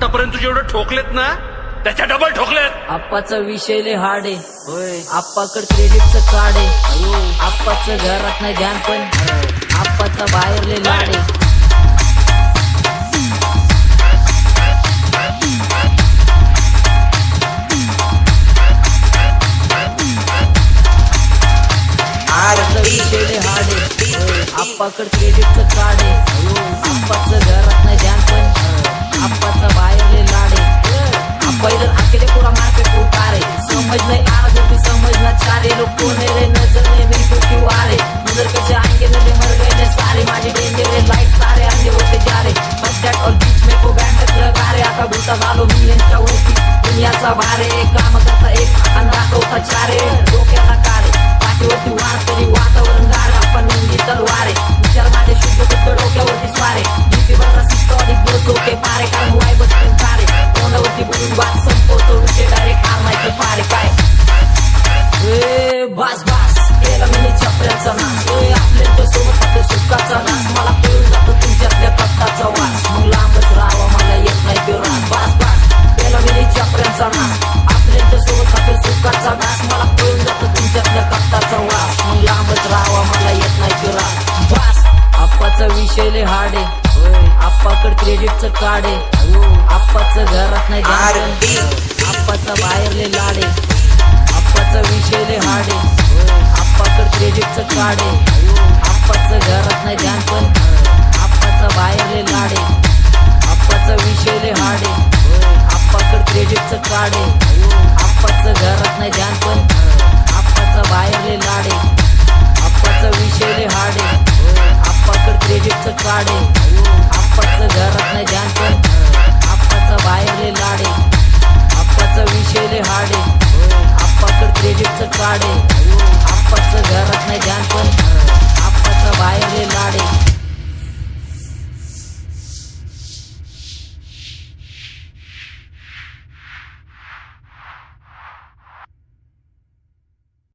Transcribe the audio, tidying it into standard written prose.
आतापर्यंत जेवढं ठोकलेत ना त्याच्या डबल ठोकलेत. आप्पाचा विषय लय हार्ड आहे. आप्पाकड क्रेडिटचं कार्ड आहे. आप्पाचं घरात नाही ध्यान पण आप्पाचा बाहेर लय लाड आहे. विषय लय हार्ड आहे. आप्पाकड क्रेडिटचं कार्ड आहे. आप्पाचं घरात नाही ध्यान पण आप्पाचा बाहेर लय लाड आहे. आप्पा इधर अकेले पूरा मार्केट उतारे, समझ नहीं आ रहा जो भी समझना चाह रहे लोग कौन है रे, नजर में मेरी तो क्यों आ रहे, नजर कैसे आएंगे नजर मर गए ने सारे माझे डेंजर रे लाइट सारे अंधे होते जा रहे. बजट और बीच में को बैंड लगा रे, आता बोलता झालो मी यांच्या वरती दुनियाचा भारे, काम करता एक आणि दाखवता चारे, डोक्याला कारे पाठीवरती वार तरी वातावरण गार, आपण नंगी तलवारे विचार माझे शुद्ध फक्त डोक्यावरती स्वारे, भीती बघा सिस्टॉनिक बसो के पारे, कारण वाय बसून कारे तोंडावरती बोलून बात संपवतो विषय डायरेक्ट आणायचे पारे. काय बास बास केला मी छपऱ्याचा नाश, आपल्याच्या सोबत आपल्या सुखाचा नाश, मला कळून जातो तुमच्यातल्या कप्ताचा वास, मग लांबच राहावा मला येत नाही तो रास. बास बास केला मी छपऱ्याचा नाश, आपल्याच्या सोबत आपल्या सुखाचा नाश, मला कळून जातो तुमच्यातल्या कप्ताचा वास, मग लांबच राहावा मला येत नाही तो रास. बास आप्पाचा विषय लय हार्ड आहे. आप्पाकड क्रेडिटचं कार्ड आहे. आप्पाचं घरात नाही ध्यान, आप्पाचा बाहेर लय लाड आहे. आप्पाचा विषय लय हार्ड आहे. आप्पाकड क्रेडिटचं कार्ड आहे. आप्पाचं घरात नाही ध्यान पण आप्पाचा बाहेर लय लाड आहे. आप्पाचा विषय लय हार्ड आहे. आप्पाकड क्रेडिटचं कार्ड आहे. आप्पाचं घरात नाही ध्यान पण आप्पाचा बाहेर लय लाड आहे. आप्पाचा विषय लय हार्ड आहे. आप्पाकड क्रेडिटचं कार्ड आहे. आप्पाचं घरात नाही ध्यान पण आप्पाचा बाहेर लय लाड आहे. आप्पाचा विषय लय हार्ड आहे. आप्पाकड क्रेडिटचं कार्ड आहे.